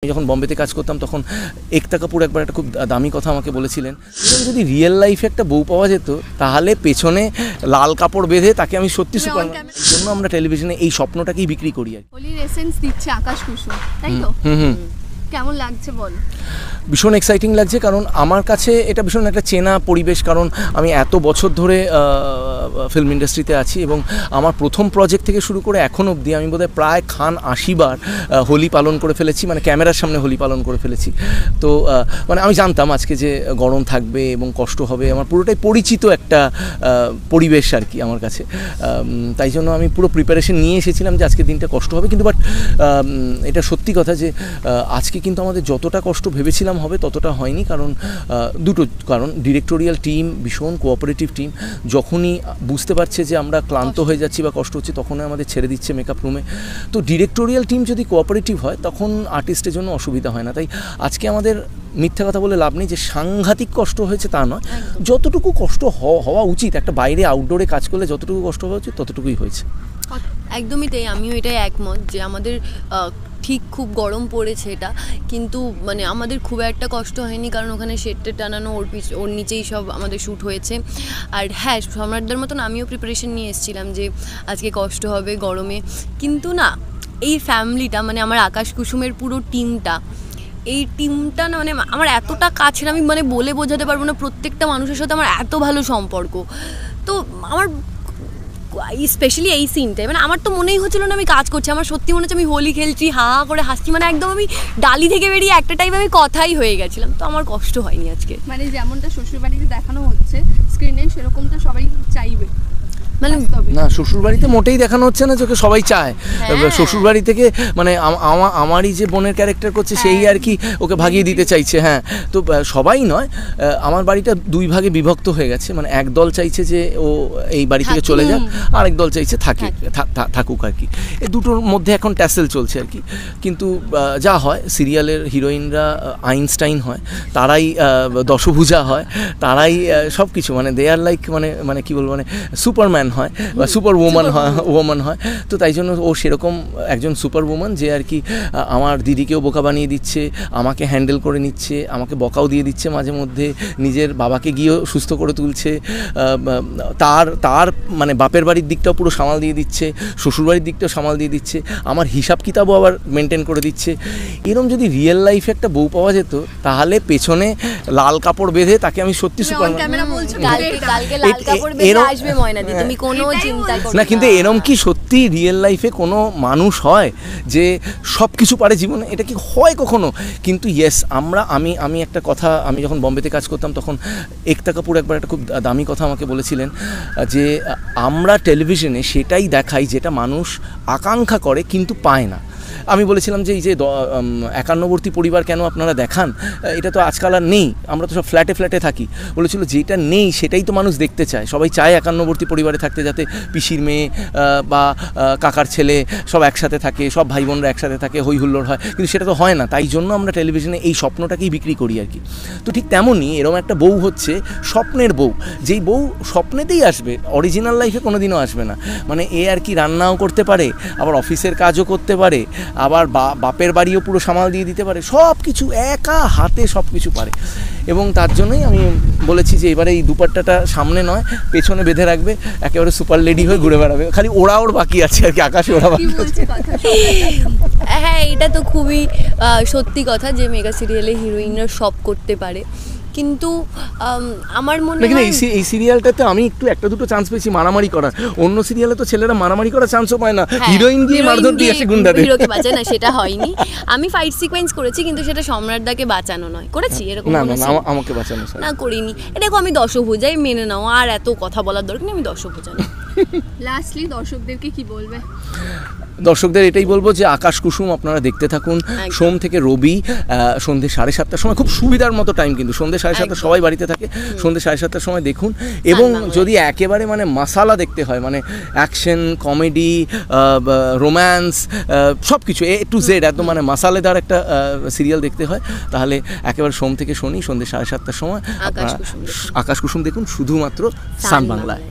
যখন বম্বেতে কাজ করতাম তখন একতা কাপুর একবার একটা খুব দামি কথা আমাকে বলেছিলেন, যদি রিয়েল লাইফে একটা বউ পাওয়া যেত তাহলে পেছনে লাল কাপড় বেঁধে তাকে আমি সত্যি সুপার, এই জন্য আমরা টেলিভিশনে এই স্বপ্নটাকেই বিক্রি করি। আর হোলির এসেন্স দিচ্ছে আকাশ কুসুম, তাই তো? কেমন লাগছে বল? ভীষণ এক্সাইটিং লাগছে, কারণ আমার কাছে এটা ভীষণ একটা চেনা পরিবেশ, কারণ আমি এত বছর ধরে ফিল্ম ইন্ডাস্ট্রিতে আছি এবং আমার প্রথম প্রজেক্ট থেকে শুরু করে এখন অবধি আমি বোধহয় প্রায় 80 বার হোলি পালন করে ফেলেছি, মানে ক্যামেরার সামনে হোলি পালন করে ফেলেছি। তো মানে আমি জানতাম আজকে যে গরম থাকবে এবং কষ্ট হবে, আমার পুরোটাই পরিচিত একটা পরিবেশ আর কি আমার কাছে। তাই জন্য আমি পুরো প্রিপারেশন নিয়ে এসেছিলাম যে আজকের দিনটা কষ্ট হবে, কিন্তু বাট এটা সত্যি কথা যে আজকে কিন্তু আমাদের যতটা কষ্ট ভেবেছিলাম হবে ততটা হয়নি, কারণ দুটো কারণ, ডিরেক্টোরিয়াল টিম ভীষণ কোঅপারেটিভ টিম, যখনই বুঝতে পারছে যে আমরা ক্লান্ত হয়ে যাচ্ছি বা কষ্ট হচ্ছে তখনই আমাদের ছেড়ে দিচ্ছে মেকআপ রুমে। তো ডিরেক্টোরিয়াল টিম যদি কোঅপারেটিভ হয় তখন আর্টিস্টের জন্য অসুবিধা হয় না। তাই আজকে আমাদের মিথ্যা কথা বলে লাভ নেই যে সাংঘাতিক কষ্ট হয়েছে তা নয়, যতটুকু কষ্ট হওয়া উচিত একটা বাইরে আউটডোরে কাজ করলে যতটুকু কষ্ট হওয়া উচিত ততটুকুই হয়েছে। একদমই তাই, আমিও এটাই একমত যে আমাদের ঠিক খুব গরম পড়েছে এটা, কিন্তু মানে আমাদের খুব একটা কষ্ট হয়নি, কারণ ওখানে শেডটা টানানো, ওর নিচেই সব আমাদের শ্যুট হয়েছে। আর হ্যাঁ, সম্রাটদের মতন আমিও প্রিপারেশন নিয়ে এসেছিলাম যে আজকে কষ্ট হবে গরমে, কিন্তু না, এই ফ্যামিলিটা মানে আমার আকাশ কুসুমের পুরো টিমটা, এই টিমটা না মানে আমার এতটা কাছের, আমি মানে বলে বোঝাতে পারবো না, প্রত্যেকটা মানুষের সাথে আমার এত ভালো সম্পর্ক। তো আমার স্পেশালি এই সিনটাই মানে আমার তো মনেই হচ্ছিল না আমি কাজ করছি, আমার সত্যি মনে হচ্ছে আমি হোলি খেলছি, হা করে হাসছি, মানে একদম আমি ডালি থেকে বেরিয়ে একটা টাইমে আমি কথাই হয়ে গেছিলাম। তো আমার কষ্ট হয়নি আজকে, মানে যেমনটা শ্বশুরবাড়িতে দেখানো হচ্ছে স্ক্রিনে সেরকমটা সবাই চাইবে, মানে না শ্বশুরবাড়িতে মোটেই দেখানো হচ্ছে না, যে সবাই চায় শ্বশুরবাড়ি থেকে, মানে আমারই যে বোনের ক্যারেক্টার করছে সেই আর কি ওকে ভাগিয়ে দিতে চাইছে। হ্যাঁ, তো সবাই নয়, আমার বাড়িটা দুই ভাগে বিভক্ত হয়ে গেছে, মানে এক দল চাইছে যে ও এই বাড়ি থেকে চলে যাক, আর এক দল চাইছে থাকুক আর কি। এই দুটোর মধ্যে এখন ট্যাসেল চলছে আর কি। কিন্তু যা হয়, সিরিয়ালের হিরোইনরা আইনস্টাইন হয়, তারাই দশভুজা হয়, তারাই সব কিছু, মানে দে আর লাইক মানে কি বলবো, মানে সুপারম্যান হয় বা সুপার ওম্যান হয়। তো তাই জন্য ও সেরকম একজন সুপার ওম্যান যে আর কি আমার দিদিকেও বোকা বানিয়ে দিচ্ছে, আমাকে হ্যান্ডেল করে নিচ্ছে, আমাকে বকাও দিয়ে দিচ্ছে মাঝে মধ্যে, নিজের বাবাকে গিয়েও সুস্থ করে তুলছে, তার মানে বাপের বাড়ির দিকটাও পুরো সামাল দিয়ে দিচ্ছে, শ্বশুরবাড়ির দিকটাও সামাল দিয়ে দিচ্ছে, আমার হিসাব কিতাবও আবার মেনটেন করে দিচ্ছে। এরকম যদি রিয়েল লাইফে একটা বউ পাওয়া যেত তাহলে পেছনে লাল কাপড় বেঁধে তাকে আমি সত্যি সুপার, না কিন্তু এরম কি সত্যি রিয়েল লাইফে কোনো মানুষ হয় যে সব কিছু পারে জীবনে? এটা কি হয় কখনো? কিন্তু ইয়েস, আমি একটা কথা, আমি যখন বম্বেতে কাজ করতাম তখন একতা কাপুর একবার একটা খুব দামি কথা আমাকে বলেছিলেন যে আমরা টেলিভিশনে সেটাই দেখাই যেটা মানুষ আকাঙ্ক্ষা করে কিন্তু পায় না। আমি বলেছিলাম যে এই যে একান্নবর্তী পরিবার কেন আপনারা দেখান, এটা তো আজকাল আর নেই, আমরা তো সব ফ্ল্যাটে থাকি। বলেছিল যেটা নেই সেটাই তো মানুষ দেখতে চায়, সবাই চায় একান্নবর্তী পরিবারে থাকতে, যাতে পিসির মেয়ে বা কাকার ছেলে সব একসাথে থাকে, সব ভাই বোনরা একসাথে থাকে, হই হুল্লোড় হয়, কিন্তু সেটা তো হয় না। তাই জন্য আমরা টেলিভিশনে এই স্বপ্নটাকেই বিক্রি করি আর কি। তো ঠিক তেমনই এরকম একটা বউ হচ্ছে স্বপ্নের বউ, যেই বউ স্বপ্নেতেই আসবে, অরিজিনাল লাইফে কোনো দিনও আসবে না। মানে এ আর কি রান্নাও করতে পারে, আবার অফিসের কাজও করতে পারে, আবার বাপের বাড়িও পুরো সামাল দিয়ে দিতে পারে, সব কিছু একা হাতে সব কিছু পারে। এবং তার জন্যই আমি বলেছি যে এবারে এই দুপাট্টাটা সামনে নয় পেছনে বেঁধে রাখবে, একেবারে সুপার লেডি হয়ে ঘুরে বেড়াবে, খালি ওর বাকি আছে আর কি, আকাশে ওরা বাকি আছে। হ্যাঁ, এটা তো খুবই সত্যি কথা যে মেগা সিরিয়ালে হিরোইনরা সব করতে পারে, কিন্তু আমার মনে হয় এই সিরিয়ালটাতে আমি একটু একটা দুটো চান্স পেয়েছি মারামারি করার, অন্য সিরিয়ালে তো ছেলেরা মারামারি করার চান্সও পায় না, হিরোইন দিয়ে মারধর দিয়ে আসে গুন্ডাদের, হিরোকে বাঁচায় না, সেটা হয়নি। আমি ফাইট সিকোয়েন্স করেছি কিন্তু সেটা সম্রাটদাকে বাঁচানো নয়, করেছি এরকম না আমাকে বাঁচানো না করিনি। দেখো আমি দশভুজাই, মেনে নাও, আর এত কথা বলার দরকার নেই, আমি দশভুজা না। লাস্টলি দর্শকদেরকে কি বলবে? দর্শকদের এটাই বলবো যে আকাশ কুসুম আপনারা দেখতে থাকুন, সোম থেকে রবি সন্ধ্যে 7:30টার সময়, খুব সুবিধার মতো টাইম, কিন্তু সন্ধ্যে 7:30 সবাই বাড়িতে থাকে, সন্ধ্যে 7:30টার সময় দেখুন। এবং যদি একেবারে মানে মশালা দেখতে হয়, মানে অ্যাকশন, কমেডি, রোম্যান্স, সব কিছু A to Z একদম মানে মশালেদার একটা সিরিয়াল দেখতে হয়, তাহলে একেবারে সোম থেকে শনি সন্ধ্যে 7:30টার সময় আকাশ কুসুম দেখুন, শুধুমাত্র সান বাংলায়।